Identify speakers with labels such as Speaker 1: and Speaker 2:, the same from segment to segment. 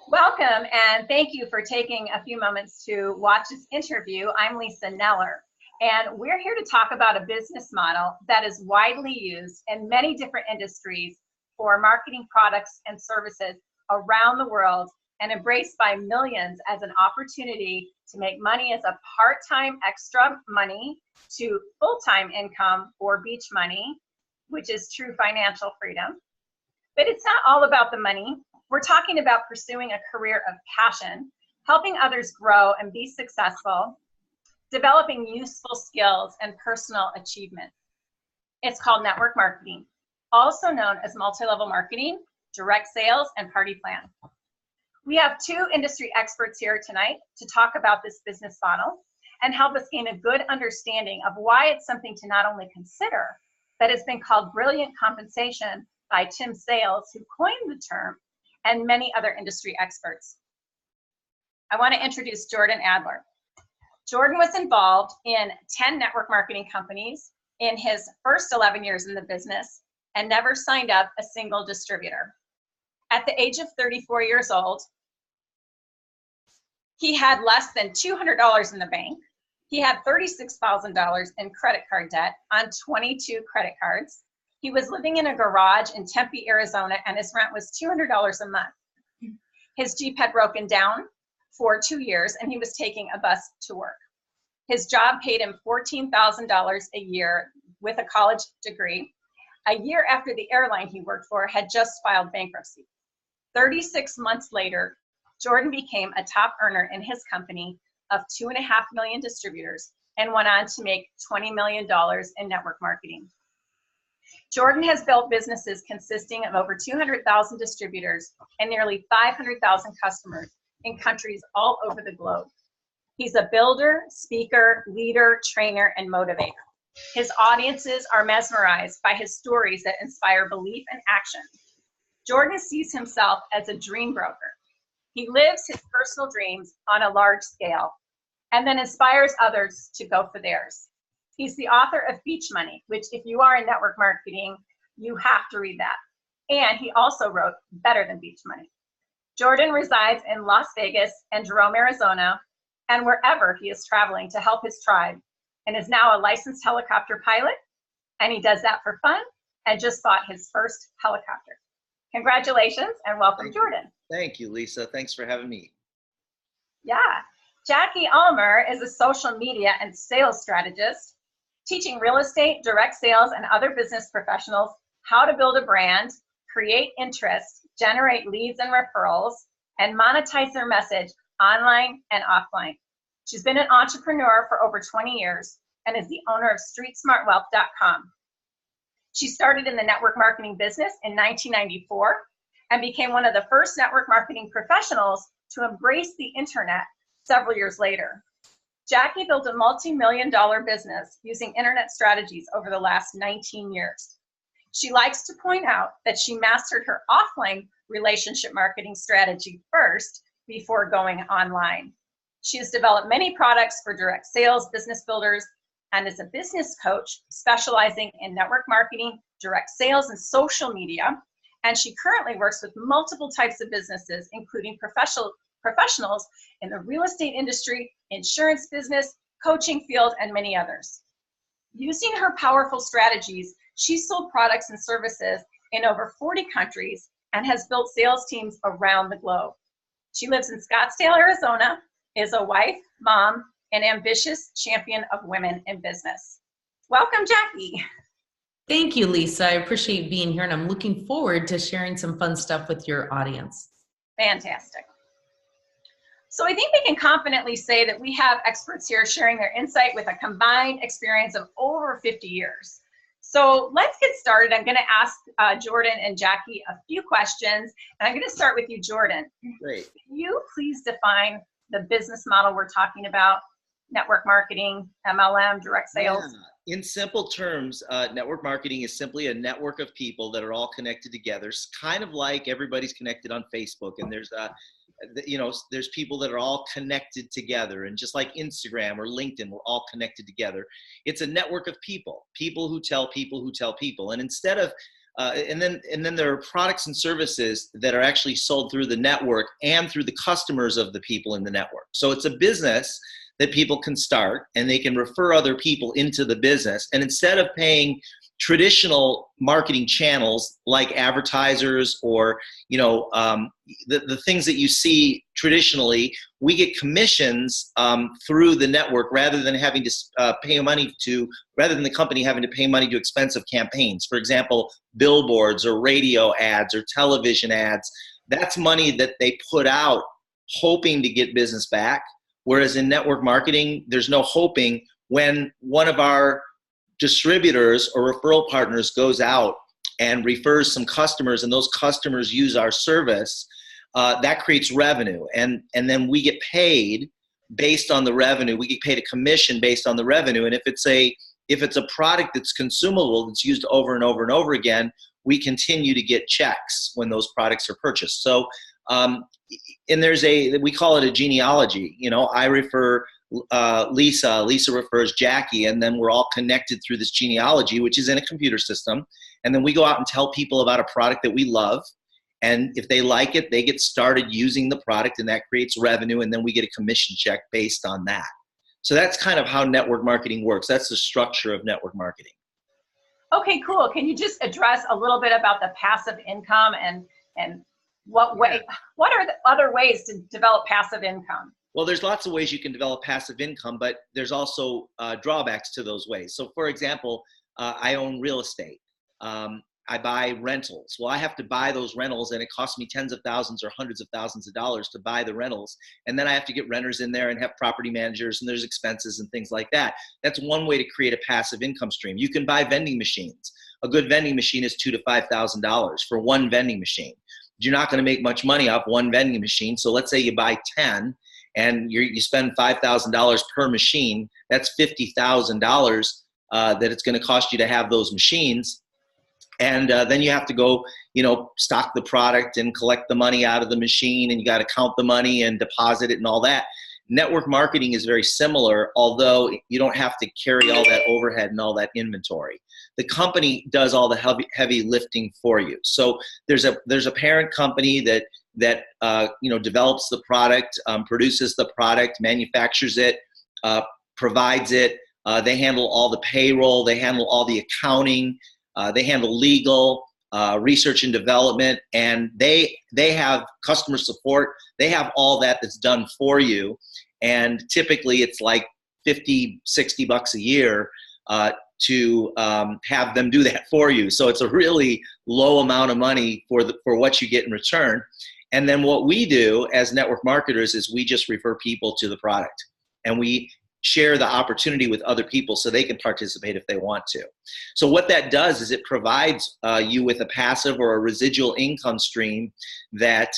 Speaker 1: Welcome, and thank you for taking a few moments to watch this interview. I'm Lisa Neller, and we're here to talk about a business model that is widely used in many different industries for marketing products and services around the world and embraced by millions as an opportunity to make money as a part-time extra money to full-time income or beach money, which is true financial freedom. But it's not all about the money. We're talking about pursuing a career of passion, helping others grow and be successful, developing useful skills and personal achievement. It's called network marketing, also known as multi-level marketing, direct sales, and party plan. We have two industry experts here tonight to talk about this business model and help us gain a good understanding of why it's something to not only consider, but it's been called brilliant compensation by Tim Sales, who coined the term, and many other industry experts. I want to introduce Jordan Adler. Jordan was involved in 10 network marketing companies in his first 11 years in the business and never signed up a single distributor. At the age of 34 years old, he had less than $200 in the bank. He had $36,000 in credit card debt on 22 credit cards. He was living in a garage in Tempe, Arizona, and his rent was $200 a month. His Jeep had broken down for 2 years, and he was taking a bus to work. His job paid him $14,000 a year with a college degree. A year after the airline he worked for had just filed bankruptcy. 36 months later, Jordan became a top earner in his company of 2.5 million distributors and went on to make $20 million in network marketing. Jordan has built businesses consisting of over 200,000 distributors and nearly 500,000 customers in countries all over the globe. He's a builder, speaker, leader, trainer, and motivator. His audiences are mesmerized by his stories that inspire belief and action. Jordan sees himself as a dream broker. He lives his personal dreams on a large scale and then inspires others to go for theirs. He's the author of Beach Money, which if you are in network marketing, you have to read that. And he also wrote Better Than Beach Money. Jordan resides in Las Vegas and Jerome, Arizona, and wherever he is traveling to help his tribe, and is now a licensed helicopter pilot, and he does that for fun and just bought his first helicopter. Congratulations and welcome, Jordan.
Speaker 2: Thank you, Lisa. Thanks for having me.
Speaker 1: Yeah. Jackie Ulmer is a social media and sales strategist, teaching real estate, direct sales, and other business professionals how to build a brand, create interest, generate leads and referrals, and monetize their message online and offline. She's been an entrepreneur for over 20 years and is the owner of StreetSmartWealth.com. She started in the network marketing business in 1994 and became one of the first network marketing professionals to embrace the internet several years later. Jackie built a multi-million-dollar business using internet strategies over the last 19 years. She likes to point out that she mastered her offline relationship marketing strategy first before going online. She has developed many products for direct sales, business builders, and is a business coach specializing in network marketing, direct sales, and social media. And she currently works with multiple types of businesses, including professionals in the real estate industry, insurance business, coaching field, and many others. Using her powerful strategies, she's sold products and services in over 40 countries and has built sales teams around the globe. She lives in Scottsdale, Arizona, is a wife, mom, and ambitious champion of women in business. Welcome, Jackie.
Speaker 3: Thank you, Lisa. I appreciate being here, and I'm looking forward to sharing some fun stuff with your audience.
Speaker 1: Fantastic. So I think we can confidently say that we have experts here sharing their insight with a combined experience of over 50 years. So let's get started. I'm going to ask Jordan and Jackie a few questions, and I'm going to start with you, Jordan.
Speaker 2: Great.
Speaker 1: Can you please define the business model we're talking about? Network marketing, MLM, direct sales?
Speaker 2: Yeah. In simple terms, network marketing is simply a network of people that are all connected together. It's kind of like everybody's connected on Facebook, and there's people that are all connected together, and just like Instagram or LinkedIn, we're all connected together. It's a network of people who tell people who tell people. And instead of and then there are products and services that are actually sold through the network and through the customers of the people in the network. So it's a business that people can start, and they can refer other people into the business. And instead of paying traditional marketing channels like advertisers or the things that you see traditionally, we get commissions through the network rather than having to rather than the company having to pay money to expensive campaigns. For example, billboards or radio ads or television ads. That's money that they put out hoping to get business back. Whereas in network marketing, there's no hoping. When one of our distributors or referral partners goes out and refers some customers, and those customers use our service, that creates revenue. And then we get paid based on the revenue. We get paid a commission based on the revenue. And if it's a product that's consumable, that's used over and over and over again, we continue to get checks when those products are purchased. So, and we call it a genealogy. I refer Lisa refers Jackie, and then we're all connected through this genealogy, which is in a computer system. And then we go out and tell people about a product that we love. And if they like it, they get started using the product, and that creates revenue. And then we get a commission check based on that. So that's kind of how network marketing works. That's the structure of network marketing.
Speaker 1: Okay, cool. Can you just address a little bit about the passive income and what are the other ways to develop passive income?
Speaker 2: Well, there's lots of ways you can develop passive income, but there's also drawbacks to those ways. So for example, I own real estate. I buy rentals. Well, I have to buy those rentals, and it costs me tens of thousands or hundreds of thousands of dollars to buy the rentals. And then I have to get renters in there and have property managers, and there's expenses and things like that. That's one way to create a passive income stream. You can buy vending machines. A good vending machine is $2,000 to $5,000 for one vending machine. You're not going to make much money off one vending machine. So let's say you buy 10 and you spend $5,000 per machine. That's $50,000 that it's going to cost you to have those machines. And then you have to go, stock the product and collect the money out of the machine, and you got to count the money and deposit it and all that. Network marketing is very similar, although you don't have to carry all that overhead and all that inventory. The company does all the heavy lifting for you. So there's a parent company that develops the product, produces the product, manufactures it, provides it. They handle all the payroll. They handle all the accounting. They handle legal, research and development, and they have customer support. They have all that's done for you. And typically it's like $50, $60 a year to have them do that for you. So it's a really low amount of money for what you get in return. And then what we do as network marketers is we just refer people to the product, and we share the opportunity with other people so they can participate if they want to. So what that does is it provides you with a passive or a residual income stream that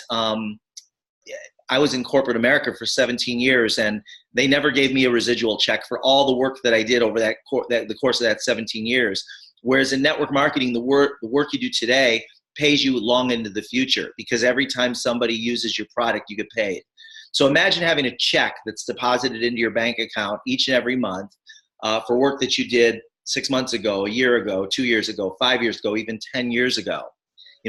Speaker 2: I was in corporate America for 17 years, and they never gave me a residual check for all the work that I did over the course of that 17 years. Whereas in network marketing, the work you do today pays you long into the future, because every time somebody uses your product, you get paid. So imagine having a check that's deposited into your bank account each and every month for work that you did 6 months ago, a year ago, 2 years ago, 5 years ago, even 10 years ago.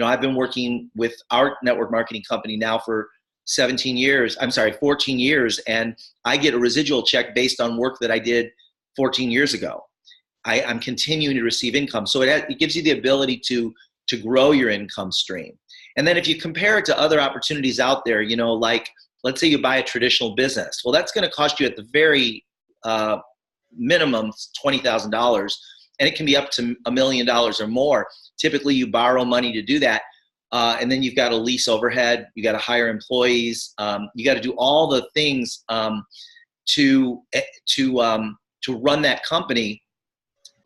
Speaker 2: I've been working with our network marketing company now for 14 years, and I get a residual check based on work that I did 14 years ago. I'm continuing to receive income. So it gives you the ability to grow your income stream. And then if you compare it to other opportunities out there, like let's say you buy a traditional business. Well, that's going to cost you at the very minimum $20,000, and it can be up to $1 million or more. Typically, you borrow money to do that, and then you've got to lease overhead. You got to hire employees. You got to do all the things to run that company,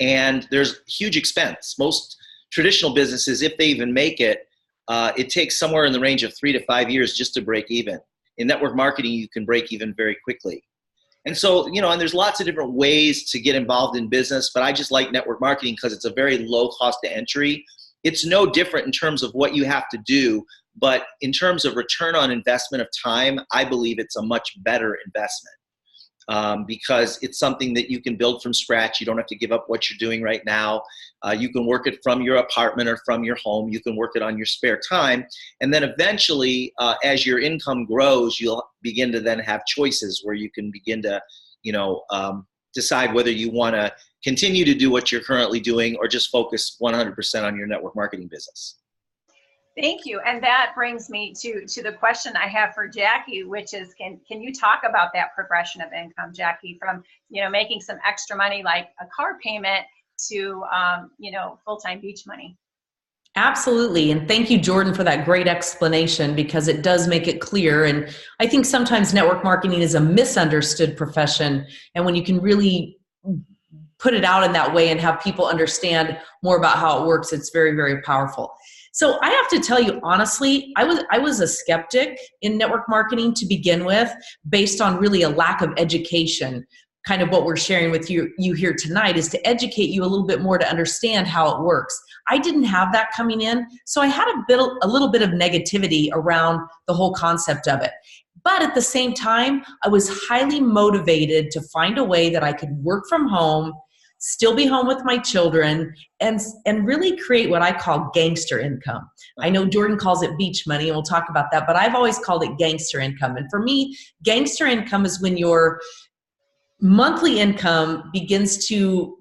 Speaker 2: and there's huge expense. Most traditional businesses, if they even make it, it takes somewhere in the range of 3 to 5 years just to break even. In network marketing, you can break even very quickly. And so, and there's lots of different ways to get involved in business, but I just like network marketing because it's a very low cost to entry. It's no different in terms of what you have to do, but in terms of return on investment of time, I believe it's a much better investment. because it's something that you can build from scratch. You don't have to give up what you're doing right now. You can work it from your apartment or from your home. You can work it on your spare time. And then eventually, as your income grows, you'll begin to then have choices where you can begin to, decide whether you want to continue to do what you're currently doing or just focus 100% on your network marketing business.
Speaker 1: Thank you. And that brings me to the question I have for Jackie, which is, can you talk about that progression of income, Jackie, from, making some extra money like a car payment to, full-time beach money?
Speaker 3: Absolutely. And thank you, Jordan, for that great explanation, because it does make it clear. And I think sometimes network marketing is a misunderstood profession. And when you can really put it out in that way and have people understand more about how it works, it's very, very powerful. So I have to tell you, honestly, I was a skeptic in network marketing to begin with, based on really a lack of education. Kind of what we're sharing with you here tonight is to educate you a little bit more to understand how it works. I didn't have that coming in, so I had a little bit of negativity around the whole concept of it. But at the same time, I was highly motivated to find a way that I could work from home, still be home with my children, and really create what I call gangster income. I know Jordan calls it beach money, and we'll talk about that, but I've always called it gangster income. And for me, gangster income is when your monthly income begins to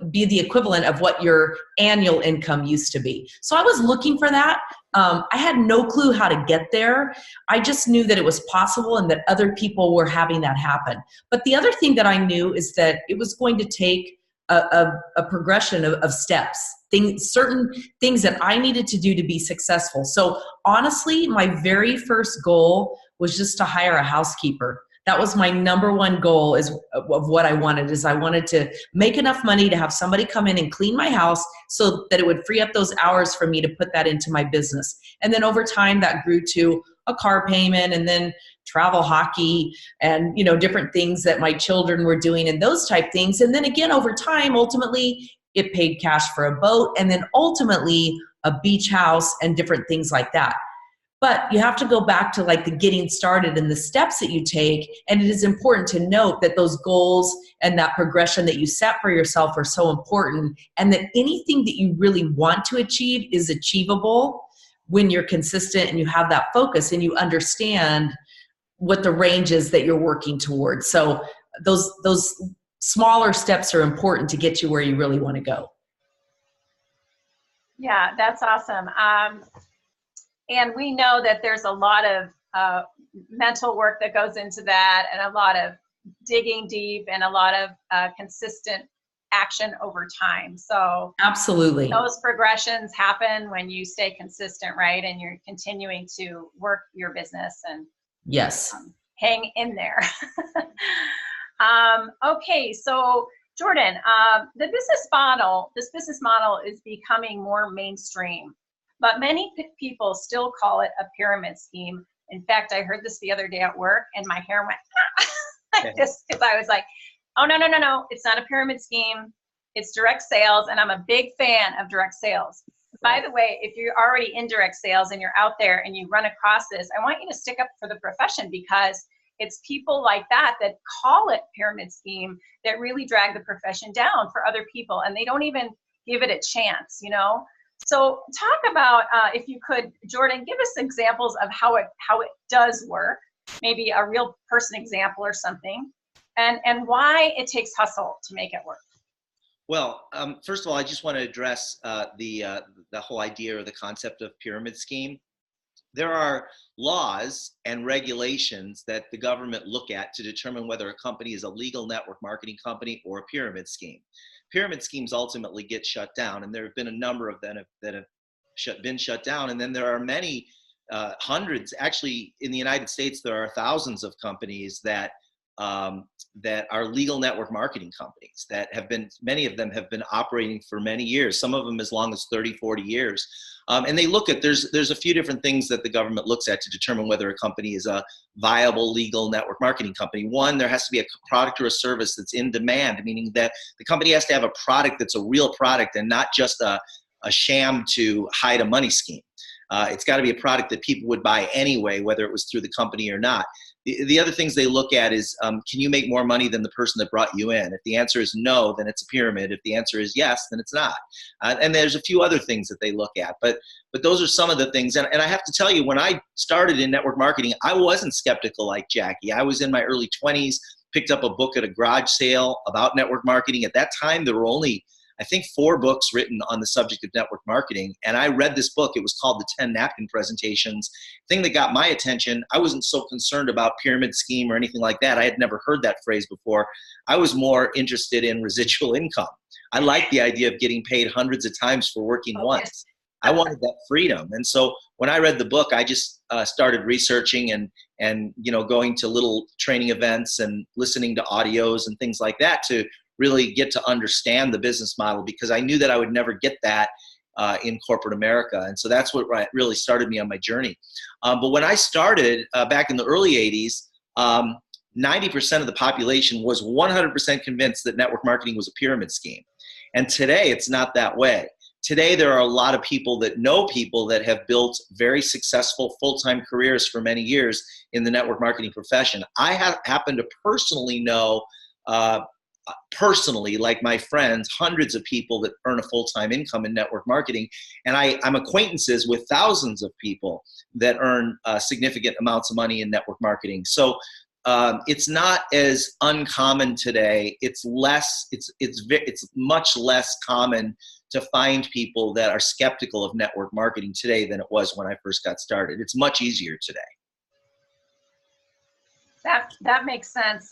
Speaker 3: be the equivalent of what your annual income used to be. So I was looking for that. I had no clue how to get there. I just knew that it was possible and that other people were having that happen. But the other thing that I knew is that it was going to take a progression of steps, certain things that I needed to do to be successful. So honestly, my very first goal was just to hire a housekeeper. That was my number one goal of what I wanted, is I wanted to make enough money to have somebody come in and clean my house so that it would free up those hours for me to put that into my business. And then over time that grew to a car payment, and then travel hockey, and different things that my children were doing and those type things. And then again, over time, ultimately it paid cash for a boat, and then ultimately a beach house and different things like that. But you have to go back to like the getting started and the steps that you take. And it is important to note that those goals and that progression that you set for yourself are so important, and that anything that you really want to achieve is achievable when you're consistent and you have that focus and you understand what the range is that you're working towards. So those smaller steps are important to get you where you really want to go.
Speaker 1: Yeah, that's awesome. And we know that there's a lot of mental work that goes into that, and a lot of digging deep, and a lot of consistent action over time. So
Speaker 3: absolutely,
Speaker 1: those progressions happen when you stay consistent, right? And you're continuing to work your business and
Speaker 3: yes,
Speaker 1: hang in there. Okay, so Jordan, this business model is becoming more mainstream. But many people still call it a pyramid scheme. In fact, I heard this the other day at work, and my hair went like this, because I was like, oh, no, it's not a pyramid scheme. It's direct sales, and I'm a big fan of direct sales. By the way, if you're already in direct sales and you're out there and you run across this, I want you to stick up for the profession, because it's people like that call it pyramid scheme that really drag the profession down for other people, and they don't even give it a chance, So talk about, if you could, Jordan, give us examples of how it does work, maybe a real person example or something, and why it takes hustle to make it work.
Speaker 2: Well, first of all, I just want to address the whole idea or the concept of pyramid scheme. There are laws and regulations that the government look at to determine whether a company is a legal network marketing company or a pyramid scheme. Pyramid schemes ultimately get shut down, and there have been a number of them that have been shut down. And then there are many hundreds, actually in the United States, there are thousands of companies that are legal network marketing companies that have been, many of them have been operating for many years, some of them as long as 30, 40 years. And they look at, there's a few different things that the government looks at to determine whether a company is a viable legal network marketing company. One, there has to be a product or a service that's in demand, meaning that the company has to have a product that's a real product and not just a sham to hide a money scheme. It's got to be a product that people would buy anyway, whether it was through the company or not. The other things they look at is, can you make more money than the person that brought you in? If the answer is no, then it's a pyramid. If the answer is yes, then it's not. And there's a few other things that they look at. But those are some of the things. And I have to tell you, when I started in network marketing, I wasn't skeptical like Jackie. I was in my early 20s, picked up a book at a garage sale about network marketing. At that time, there were only, I think, 4 books written on the subject of network marketing. And I read this book. It was called The 10 Napkin Presentations. Thing that got my attention, I wasn't so concerned about pyramid scheme or anything like that. I had never heard that phrase before. I was more interested in residual income. I liked the idea of getting paid hundreds of times for working once. I wanted that freedom. And so when I read the book, I just started researching and going to little training events and listening to audios and things like that to really get to understand the business model, because I knew that I would never get that in corporate America. And so that's what really started me on my journey. But when I started back in the early 80s, 90% of the population was 100% convinced that network marketing was a pyramid scheme. And today it's not that way. Today, there are a lot of people that know people that have built very successful full-time careers for many years in the network marketing profession. I happen to personally know, like my friends, hundreds of people that earn a full-time income in network marketing. And I'm acquaintances with thousands of people that earn significant amounts of money in network marketing. So it's not as uncommon today. It's much less common to find people that are skeptical of network marketing today than it was when I first got started. It's much easier today.
Speaker 1: That makes sense.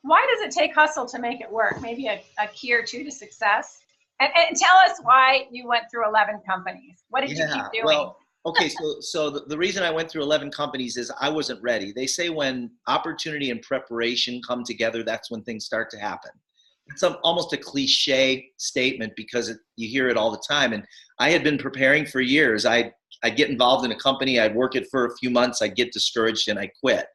Speaker 1: Why does it take hustle to make it work? Maybe a key or two to success. And tell us why you went through 11 companies. What did you keep doing?
Speaker 2: Well, okay, so the reason I went through 11 companies is I wasn't ready. They say when opportunity and preparation come together, that's when things start to happen. It's almost a cliche statement because you hear it all the time. And I had been preparing for years. I'd get involved in a company, I'd work it for a few months, I'd get discouraged, and I quit.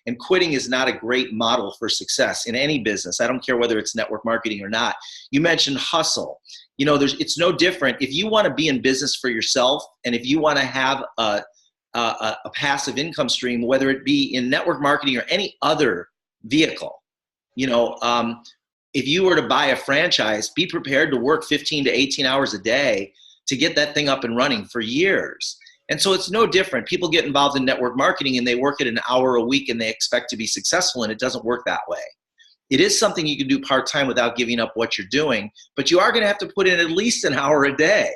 Speaker 2: And quitting is not a great model for success in any business. I don't care whether it's network marketing or not. You mentioned hustle. It's no different. If you want to be in business for yourself, and if you want to have a passive income stream, whether it be in network marketing or any other vehicle, if you were to buy a franchise, be prepared to work 15 to 18 hours a day to get that thing up and running for years. And so it's no different. People get involved in network marketing and they work at an hour a week and they expect to be successful, and it doesn't work that way. It is something you can do part-time without giving up what you're doing, but you are going to have to put in at least an hour a day.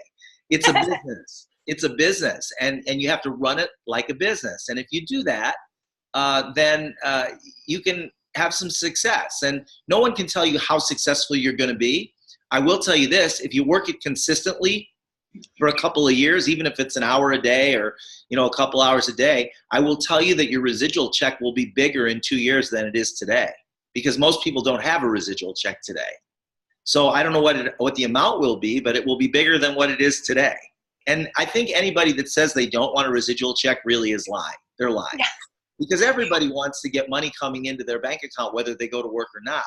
Speaker 2: It's a business. It's a business, and you have to run it like a business. And if you do that, then you can have some success. And no one can tell you how successful you're going to be. I will tell you this: if you work it consistently for a couple of years, even if it's an hour a day or a couple hours a day, I will tell you that your residual check will be bigger in 2 years than it is today, because most people don't have a residual check today. So I don't know what the amount will be, but it will be bigger than what it is today. And I think anybody that says they don't want a residual check really is lying. They're lying. Yeah. Because everybody wants to get money coming into their bank account, whether they go to work or not.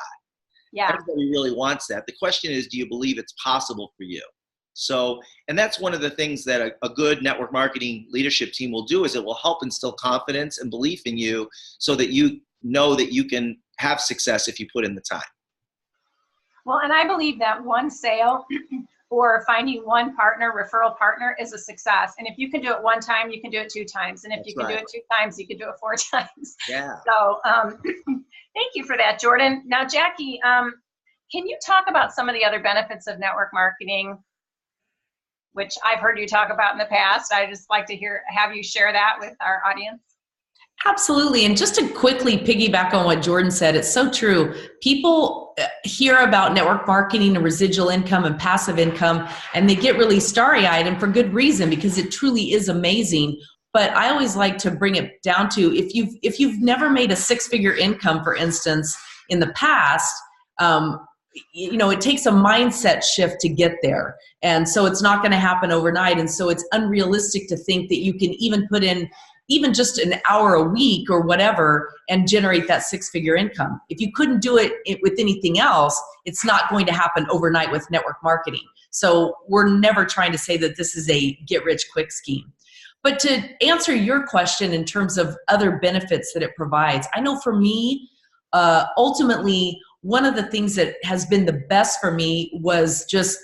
Speaker 2: Yeah. Everybody really wants that. The question is, do you believe it's possible for you? So, and that's one of the things that a good network marketing leadership team will do, is it will help instill confidence and belief in you so that you know that you can have success if you put in the time.
Speaker 1: Well, and I believe that one sale or finding one partner, referral partner, is a success. And if you can do it one time, you can do it 2 times. And if you can do it 2 times, you can do it 4 times.
Speaker 2: Yeah.
Speaker 1: So thank you for that, Jordan. Now, Jackie, can you talk about some of the other benefits of network marketing, which I've heard you talk about in the past? I'd just like to have you share that with our audience.
Speaker 3: Absolutely. And just to quickly piggyback on what Jordan said, it's so true. People hear about network marketing and residual income and passive income, and they get really starry-eyed, and for good reason, because it truly is amazing. But I always like to bring it down to, if you've never made a 6-figure income, for instance, in the past, it takes a mindset shift to get there. And so it's not going to happen overnight. And so it's unrealistic to think that you can even put in even just an hour a week or whatever and generate that 6-figure income. If you couldn't do it with anything else, it's not going to happen overnight with network marketing. So we're never trying to say that this is a get-rich-quick scheme. But to answer your question in terms of other benefits that it provides, I know for me, ultimately, one of the things that has been the best for me was just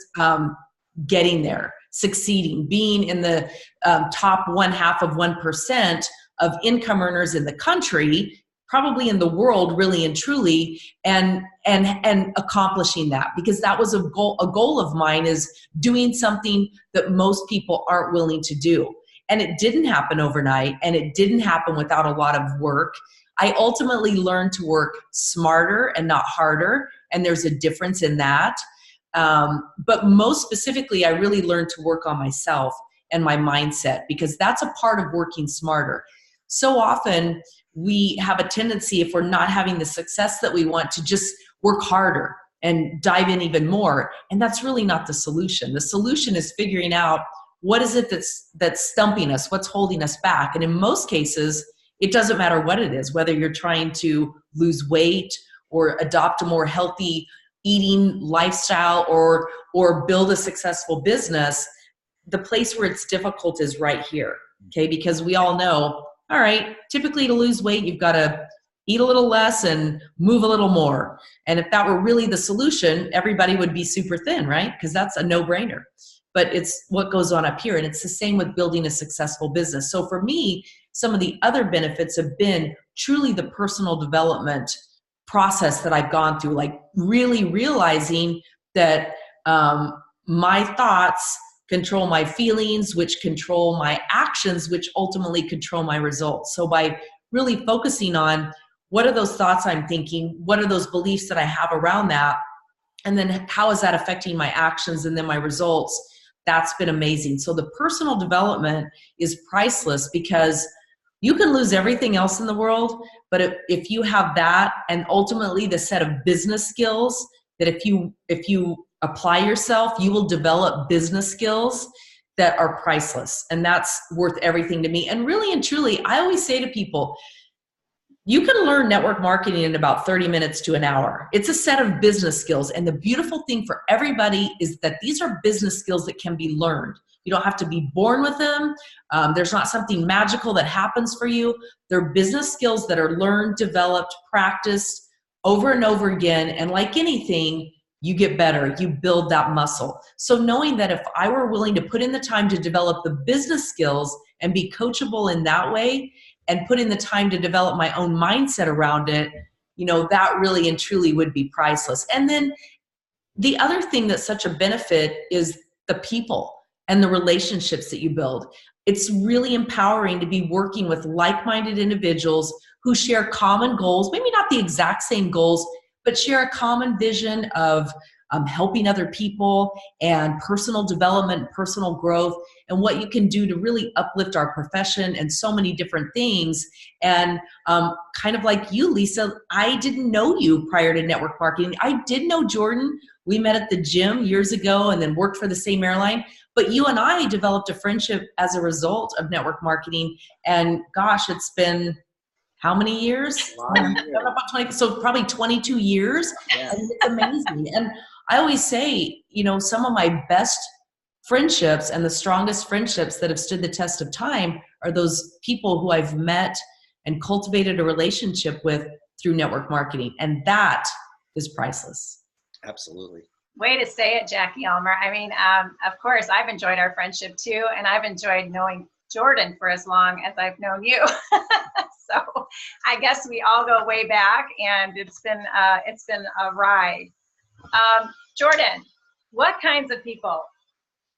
Speaker 3: getting there, succeeding, being in the top 1/2 of 1% of income earners in the country, probably in the world, really and truly, and accomplishing that, because that was a goal of mine, is doing something that most people aren't willing to do. And it didn't happen overnight, and it didn't happen without a lot of work. I ultimately learned to work smarter and not harder, and there's a difference in that. But most specifically, I really learned to work on myself and my mindset, because that's a part of working smarter. So often we have a tendency, if we're not having the success that we want, to just work harder and dive in even more. And that's really not the solution. The solution is figuring out what is it that's stumping us, what's holding us back. And in most cases, it doesn't matter what it is, whether you're trying to lose weight or adopt a more healthy eating lifestyle or build a successful business. The place where it's difficult is right here, okay? Because we all know, all right, typically to lose weight, you've got to eat a little less and move a little more. And if that were really the solution, everybody would be super thin, right? Because that's a no-brainer. But it's what goes on up here. And it's the same with building a successful business. So for me, some of the other benefits have been truly the personal development process that I've gone through, like really realizing that my thoughts control my feelings, which control my actions, which ultimately control my results. So by really focusing on what are those thoughts I'm thinking, what are those beliefs that I have around that, and then how is that affecting my actions and then my results, that's been amazing. So the personal development is priceless, because you can lose everything else in the world, but if you have that, and ultimately the set of business skills that if you apply yourself, you will develop business skills that are priceless. And that's worth everything to me. And really and truly, I always say to people, you can learn network marketing in about 30 minutes to an hour. It's a set of business skills. And the beautiful thing for everybody is that these are business skills that can be learned. You don't have to be born with them. There's not something magical that happens for you. They're business skills that are learned, developed, practiced over and over again. And like anything, you get better, you build that muscle. So knowing that if I were willing to put in the time to develop the business skills and be coachable in that way, and put in the time to develop my own mindset around it, that really and truly would be priceless. And then the other thing that's such a benefit is the people and the relationships that you build. It's really empowering to be working with like-minded individuals who share common goals, maybe not the exact same goals, but share a common vision of helping other people and personal development, personal growth, and what you can do to really uplift our profession and so many different things. And kind of like you, Lisa, I didn't know you prior to network marketing. I did know Jordan. We met at the gym years ago and then worked for the same airline. But you and I developed a friendship as a result of network marketing. And gosh, it's been how many years? About 20, so probably 22 years.
Speaker 2: Yeah.
Speaker 3: And it's amazing. And I always say, some of my best friendships and the strongest friendships that have stood the test of time are those people who I've met and cultivated a relationship with through network marketing. And that is priceless.
Speaker 2: Absolutely.
Speaker 1: Way to say it, Jackie Elmer. I mean, of course, I've enjoyed our friendship too, and I've enjoyed knowing Jordan for as long as I've known you. So I guess we all go way back, and it's been a ride. Jordan, what kinds of people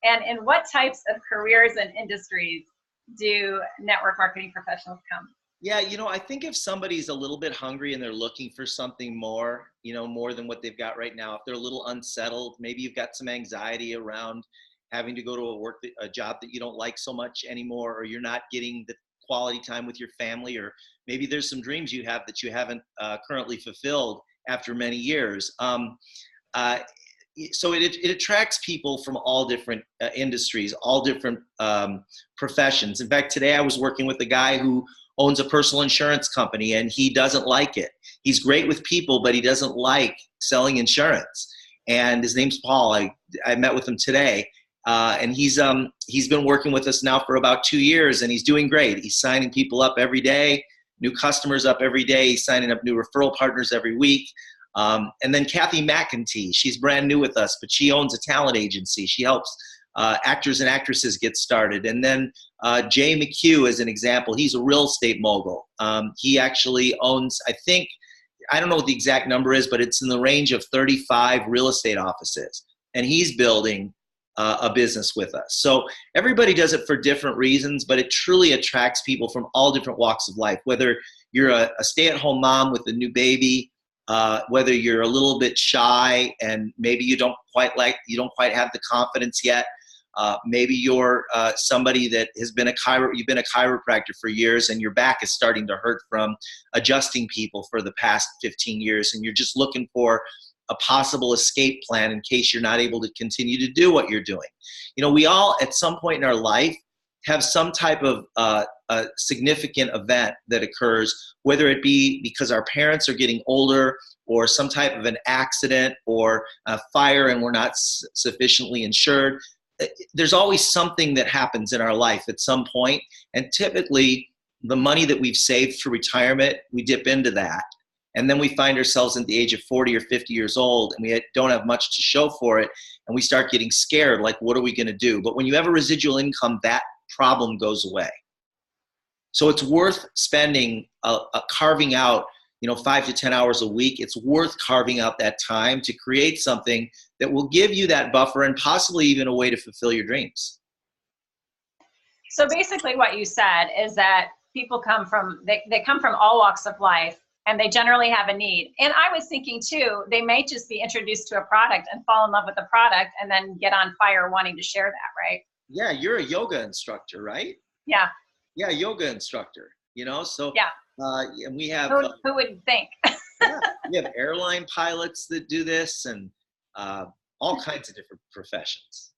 Speaker 1: and in what types of careers and industries do network marketing professionals come?
Speaker 2: Yeah, I think if somebody's a little bit hungry and they're looking for something more, more than what they've got right now, if they're a little unsettled, maybe you've got some anxiety around having to go to a job that you don't like so much anymore, or you're not getting the quality time with your family, or maybe there's some dreams you have that you haven't currently fulfilled after many years. So it attracts people from all different industries, all different professions. In fact, today I was working with a guy who owns a personal insurance company, and he doesn't like it. He's great with people, but he doesn't like selling insurance. And his name's Paul. I met with him today. And he's been working with us now for about 2 years, and he's doing great. He's signing people up every day, new customers up every day. He's signing up new referral partners every week. And then Kathy McEntee, she's brand new with us, but she owns a talent agency. She helps actors and actresses get started. And then Jay McHugh is an example. He's a real estate mogul. He actually owns, I don't know what the exact number is, but it's in the range of 35 real estate offices. And he's building a business with us. So everybody does it for different reasons, but it truly attracts people from all different walks of life. Whether you're a stay-at-home mom with a new baby, whether you're a little bit shy and maybe you don't quite have the confidence yet. Maybe you're somebody that has been you've been a chiropractor for years and your back is starting to hurt from adjusting people for the past 15 years, and you're just looking for a possible escape plan in case you're not able to continue to do what you're doing. You know, we all at some point in our life have some type of a significant event that occurs, whether it be because our parents are getting older or some type of an accident or a fire and we're not sufficiently insured. There's always something that happens in our life at some point, and typically the money that we've saved for retirement, we dip into that. And then we find ourselves at the age of 40 or 50 years old and we don't have much to show for it. And we start getting scared, like, what are we going to do? But when you have a residual income, that problem goes away. So it's worth spending, carving out, 5 to 10 hours a week. It's worth carving out that time to create something that will give you that buffer and possibly even a way to fulfill your dreams.
Speaker 1: So basically what you said is that people come from all walks of life, and they generally have a need. And I was thinking too, they may just be introduced to a product and fall in love with the product and then get on fire wanting to share that, right?
Speaker 2: Yeah, you're a yoga instructor, right?
Speaker 1: Yeah.
Speaker 2: Yeah, yoga instructor, so
Speaker 1: yeah.
Speaker 2: And we have
Speaker 1: who would think?
Speaker 2: Yeah, we have airline pilots that do this and all kinds of different professions.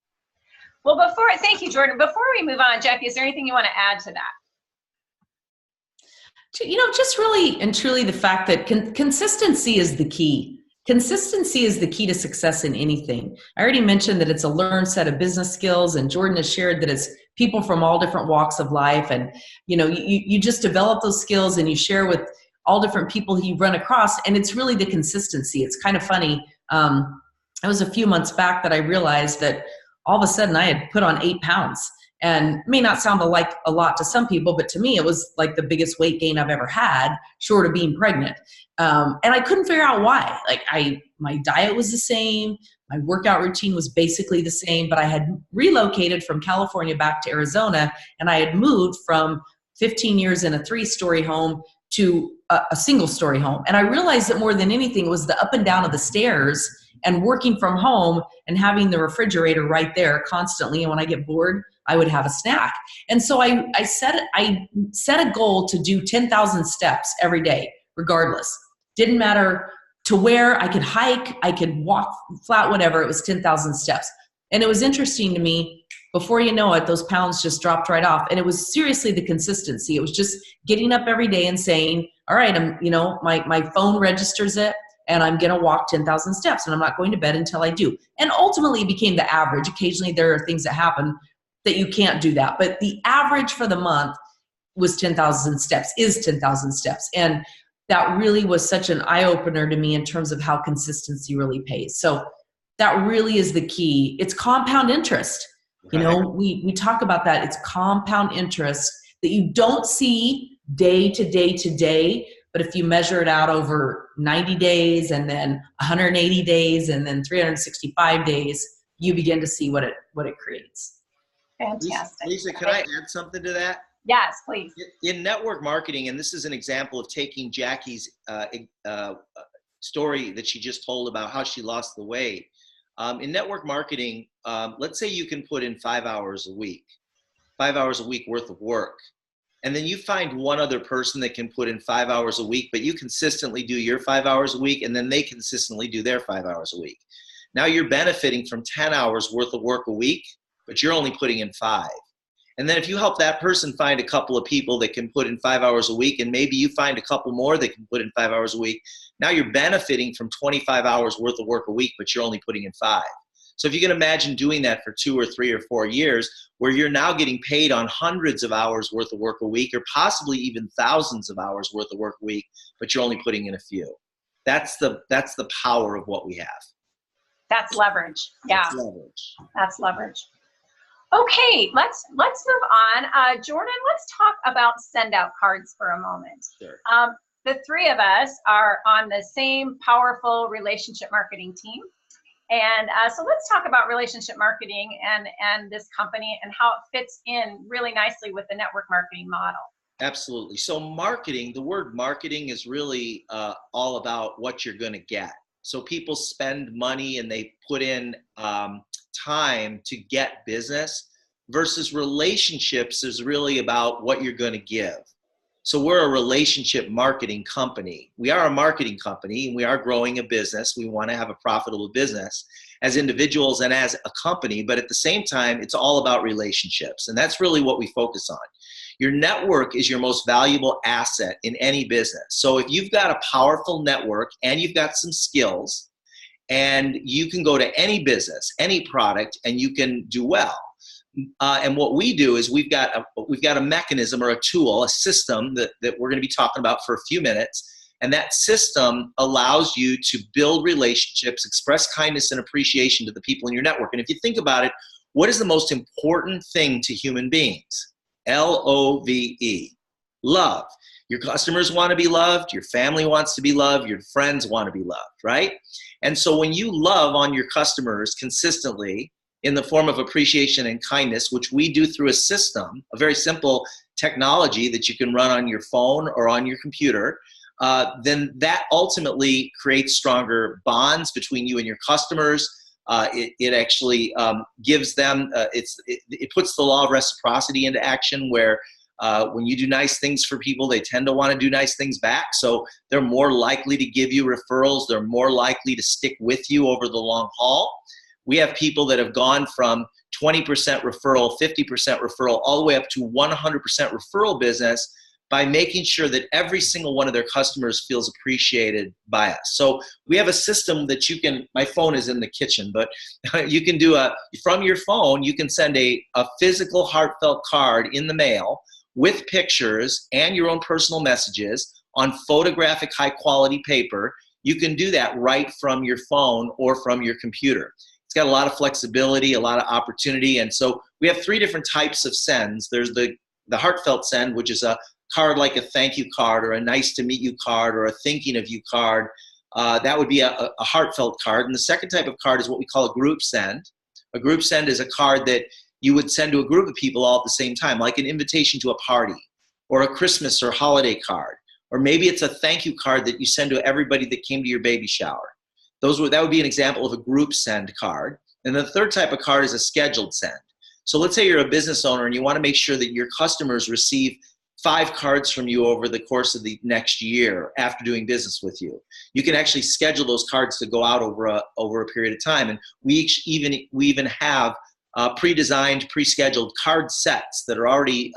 Speaker 1: Well, thank you, Jordan. Before we move on, Jackie, is there anything you want to add to that?
Speaker 3: Just really and truly the fact that consistency is the key. Consistency is the key to success in anything. I already mentioned that it's a learned set of business skills, and Jordan has shared that it's people from all different walks of life. And, you just develop those skills and you share with all different people you run across. And it's really the consistency. It's kind of funny. It was a few months back that I realized that all of a sudden I had put on 8 pounds. And it may not sound like a lot to some people, but to me, it was like the biggest weight gain I've ever had, short of being pregnant. And I couldn't figure out why. My diet was the same. My workout routine was basically the same, but I had relocated from California back to Arizona, and I had moved from 15 years in a 3-story home to a single-story home. And I realized that more than anything, it was the up and down of the stairs and working from home and having the refrigerator right there constantly. And when I get bored, I would have a snack. And so I set a goal to do 10,000 steps every day, regardless. Didn't matter to where. I could hike, I could walk flat, whatever. It was 10,000 steps. And it was interesting to me, before you know it, those pounds just dropped right off. And it was seriously the consistency. It was just getting up every day and saying, all right, my phone registers it, and I'm going to walk 10,000 steps, and I'm not going to bed until I do. And ultimately it became the average. Occasionally there are things that happen that you can't do that. But the average for the month was 10,000 steps, is 10,000 steps. And that really was such an eye-opener to me in terms of how consistency really pays. So that really is the key. It's compound interest. Right. We talk about that. It's compound interest that you don't see day to day to day, but if you measure it out over 90 days and then 180 days and then 365 days, you begin to see what it creates.
Speaker 1: Fantastic.
Speaker 2: Lisa, can I add something to that?
Speaker 1: Yes, please.
Speaker 2: In network marketing, and this is an example of taking Jackie's story that she just told about how she lost the weight. In network marketing, let's say you can put in 5 hours a week worth of work. And then you find one other person that can put in 5 hours a week, but you consistently do your 5 hours a week, and then they consistently do their 5 hours a week. Now you're benefiting from 10 hours worth of work a week, but you're only putting in 5. And then if you help that person find a couple of people that can put in 5 hours a week, and maybe you find a couple more that can put in 5 hours a week, now you're benefiting from 25 hours worth of work a week, but you're only putting in 5. So if you can imagine doing that for 2 or 3 or 4 years, where you're now getting paid on hundreds of hours worth of work a week, or possibly even thousands of hours worth of work a week, but you're only putting in a few. That's the power of what we have.
Speaker 1: That's leverage. Yeah.
Speaker 2: That's leverage.
Speaker 1: That's leverage. Okay, let's move on. Jordan, let's talk about SendOutCards for a moment.
Speaker 2: Sure.
Speaker 1: The three of us are on the same powerful relationship marketing team. And so let's talk about relationship marketing and this company and how it fits in really nicely with the network marketing model.
Speaker 2: Absolutely. So marketing, the word marketing is really all about what you're going to get. So people spend money and they put in time to get business, versus relationships is really about what you're going to give. So we're a relationship marketing company. We are a marketing company, and we are growing a business. We want to have a profitable business as individuals and as a company, but at the same time, it's all about relationships. And that's really what we focus on. Your network is your most valuable asset in any business. So if you've got a powerful network and you've got some skills, and you can go to any business, any product, and you can do well. And what we do is we've got a mechanism or a tool, a system that we're going to be talking about for a few minutes. And that system allows you to build relationships, express kindness and appreciation to the people in your network. And if you think about it, what is the most important thing to human beings? Love. Love. Your customers want to be loved. Your family wants to be loved. Your friends want to be loved, right? And so when you love on your customers consistently in the form of appreciation and kindness, which we do through a system, a very simple technology that you can run on your phone or on your computer, then that ultimately creates stronger bonds between you and your customers. It actually gives them, it puts the law of reciprocity into action, where when you do nice things for people, they tend to want to do nice things back. So they're more likely to give you referrals. They're more likely to stick with you over the long haul. We have people that have gone from 20% referral, 50% referral, all the way up to 100% referral business by making sure that every single one of their customers feels appreciated by us. So we have a system that you can, my phone is in the kitchen, but you can do from your phone, you can send a physical heartfelt card in the mail with pictures and your own personal messages on photographic high quality paper. You can do that right from your phone or from your computer. It's got a lot of flexibility, a lot of opportunity. And so we have 3 different types of sends. There's the heartfelt send, which is a card like a thank you card or a nice to meet you card or a thinking of you card. That would be a heartfelt card. And the second type of card is what we call a group send. A group send is a card that you would send to a group of people all at the same time, like an invitation to a party or a Christmas or holiday card. Or maybe it's a thank you card that you send to everybody that came to your baby shower. That would be an example of a group send card. And the third type of card is a scheduled send. So let's say you're a business owner and you want to make sure that your customers receive 5 cards from you over the course of the next year after doing business with you. You can actually schedule those cards to go out over a period of time. And we even have pre-designed, pre-scheduled card sets that are already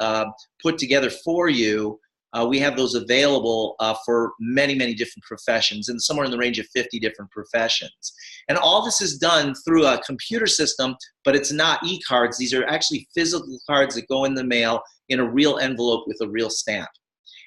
Speaker 2: put together for you. We have those available for many, many different professions, and somewhere in the range of 50 different professions. And all this is done through a computer system, but it's not e-cards. These are actually physical cards that go in the mail in a real envelope with a real stamp.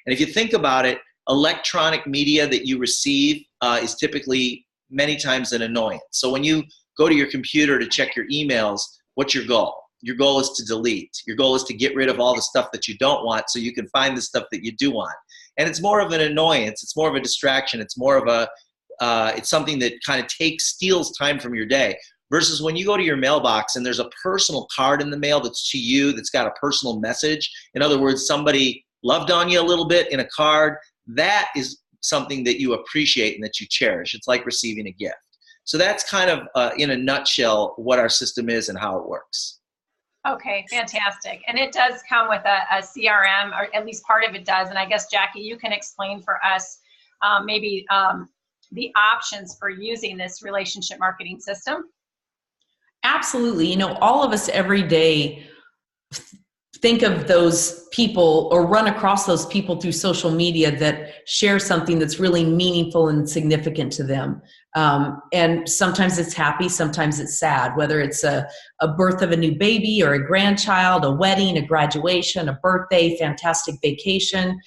Speaker 2: And if you think about it, electronic media that you receive is typically many times an annoyance. So when you go to your computer to check your emails, what's your goal? Your goal is to delete. Your goal is to get rid of all the stuff that you don't want so you can find the stuff that you do want. And it's more of an annoyance. It's more of a distraction. It's more of it's something that kind of steals time from your day. Versus when you go to your mailbox and there's a personal card in the mail that's to you, that's got a personal message. In other words, somebody loved on you a little bit in a card. That is something that you appreciate and that you cherish. It's like receiving a gift. So that's kind of, in a nutshell, what our system is and how it works.
Speaker 1: Okay, fantastic. And it does come with a CRM, or at least part of it does. And I guess, Jackie, you can explain for us maybe the options for using this relationship marketing system.
Speaker 3: Absolutely. You know, all of us every day think of those people or run across those people through social media that share something that's really meaningful and significant to them. And sometimes it's happy, sometimes it's sad, whether it's a birth of a new baby or a grandchild, a wedding, a graduation, a birthday, fantastic vacation,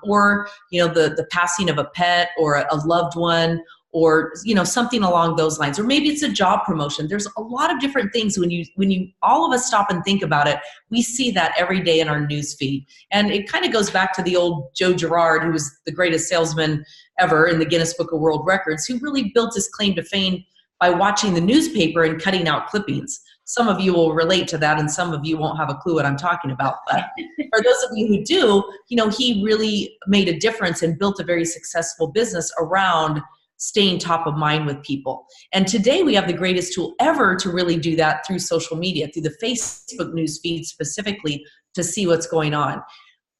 Speaker 3: or, the passing of a pet or a loved one, or, something along those lines. Or maybe it's a job promotion. There's a lot of different things when you all of us stop and think about it. We see that every day in our news feed. And it kind of goes back to the old Joe Girard, who was the greatest salesman ever in the Guinness Book of World Records, who really built his claim to fame by watching the newspaper and cutting out clippings. Some of you will relate to that, and some of you won't have a clue what I'm talking about. But for those of you who do, he really made a difference and built a very successful business around staying top of mind with people. And today we have the greatest tool ever to really do that through social media, through the Facebook news feed specifically, to see what's going on.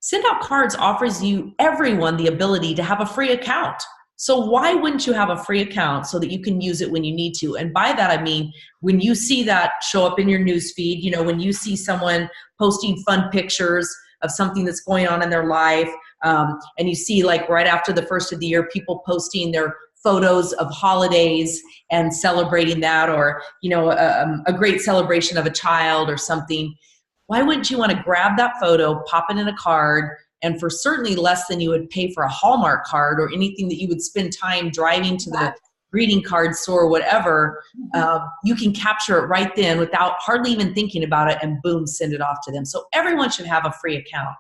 Speaker 3: SendOutCards offers everyone the ability to have a free account. So why wouldn't you have a free account so that you can use it when you need to? And by that, I mean, when you see that show up in your news feed, when you see someone posting fun pictures of something that's going on in their life, and you see, like, right after the first of the year, people posting their photos of holidays and celebrating that, or, a great celebration of a child or something. Why wouldn't you want to grab that photo, pop it in a card, and for certainly less than you would pay for a Hallmark card or anything that you would spend time driving to the greeting card store or whatever, you can capture it right then without hardly even thinking about it, and boom, send it off to them. So everyone should have a free account.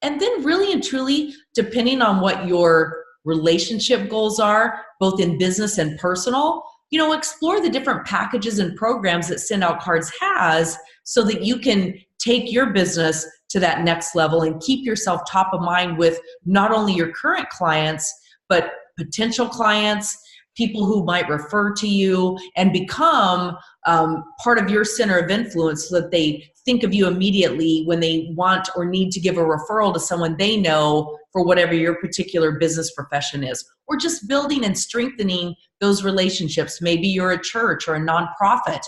Speaker 3: And then really and truly, depending on what your relationship goals are, both in business and personal, explore the different packages and programs that SendOutCards has so that you can take your business to that next level and keep yourself top of mind with not only your current clients, but potential clients, people who might refer to you, and become part of your center of influence so that they think of you immediately when they want or need to give a referral to someone they know for whatever your particular business profession is. Or just building and strengthening those relationships. Maybe you're a church or a nonprofit.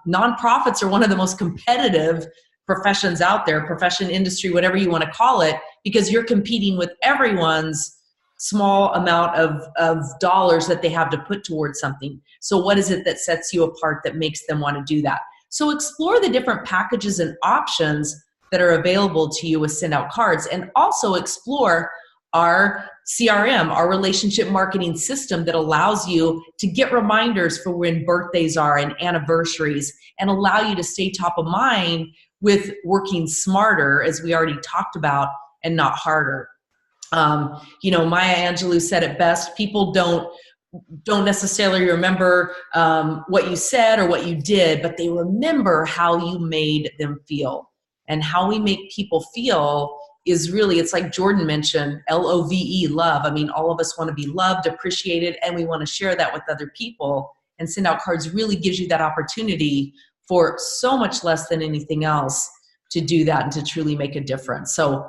Speaker 3: Nonprofits are one of the most competitive professions out there, profession, industry, whatever you want to call it, because you're competing with everyone's small amount of dollars that they have to put towards something. So what is it that sets you apart that makes them want to do that? So explore the different packages and options that are available to you with SendOutCards, and also explore our CRM, our relationship marketing system, that allows you to get reminders for when birthdays are and anniversaries, and allow you to stay top of mind with working smarter, as we already talked about, and not harder. Maya Angelou said it best: people don't necessarily remember what you said or what you did, but they remember how you made them feel. And how we make people feel is really, it's like Jordan mentioned, LOVE, love. I mean, all of us want to be loved, appreciated, and we want to share that with other people. And SendOutCards really gives you that opportunity for so much less than anything else to do that and to truly make a difference. So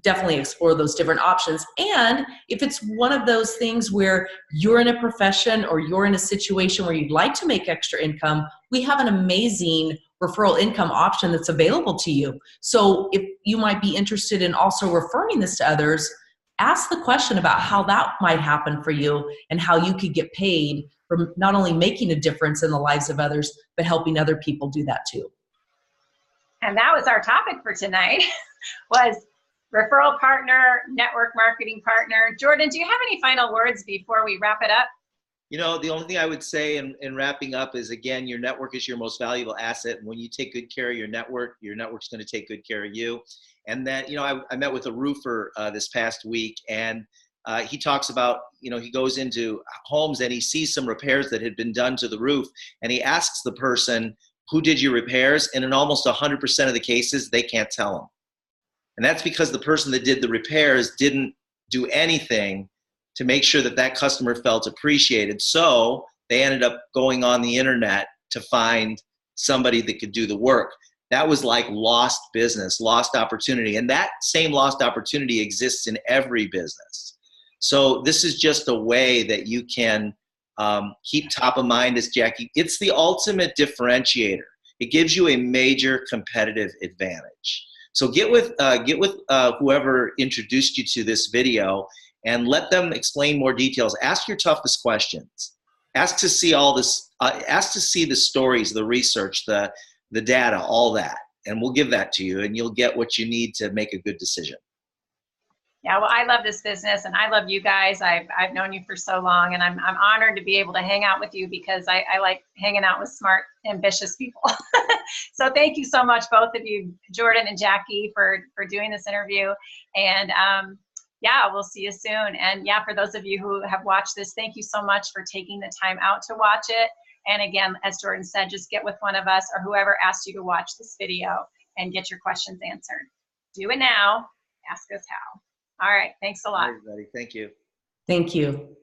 Speaker 3: definitely explore those different options. And if it's one of those things where you're in a profession or you're in a situation where you'd like to make extra income, we have an amazing referral income option that's available to you. So if you might be interested in also referring this to others, ask the question about how that might happen for you and how you could get paid for not only making a difference in the lives of others, but helping other people do that too.
Speaker 1: And that was our topic for tonight, was referral partner, network marketing partner. Jordan, do you have any final words before we wrap it up?
Speaker 2: The only thing I would say in wrapping up is, again, your network is your most valuable asset. And when you take good care of your network's going to take good care of you. And then, I met with a roofer this past week, and he talks about, he goes into homes and he sees some repairs that had been done to the roof, and he asks the person, who did your repairs? And in almost 100% of the cases, they can't tell him. And that's because the person that did the repairs didn't do anything to make sure that that customer felt appreciated. So they ended up going on the internet to find somebody that could do the work. That was like lost business, lost opportunity. And that same lost opportunity exists in every business. So this is just a way that you can keep top of mind, as Jackie. It's the ultimate differentiator. It gives you a major competitive advantage. So get with whoever introduced you to this video and let them explain more details. Ask your toughest questions. Ask to see all this. Ask to see the stories, the research, the data, all that, and we'll give that to you, and you'll get what you need to make a good decision.
Speaker 1: Yeah, well, I love this business, and I love you guys. I've known you for so long, and I'm honored to be able to hang out with you because I like hanging out with smart, ambitious people. So thank you so much, both of you, Jordan and Jackie, for doing this interview. And yeah, we'll see you soon. And yeah, for those of you who have watched this, thank you so much for taking the time out to watch it. And again, as Jordan said, just get with one of us or whoever asked you to watch this video and get your questions answered. Do it now. Ask us how. All right. Thanks a lot.
Speaker 2: Everybody, thank you.
Speaker 3: Thank you.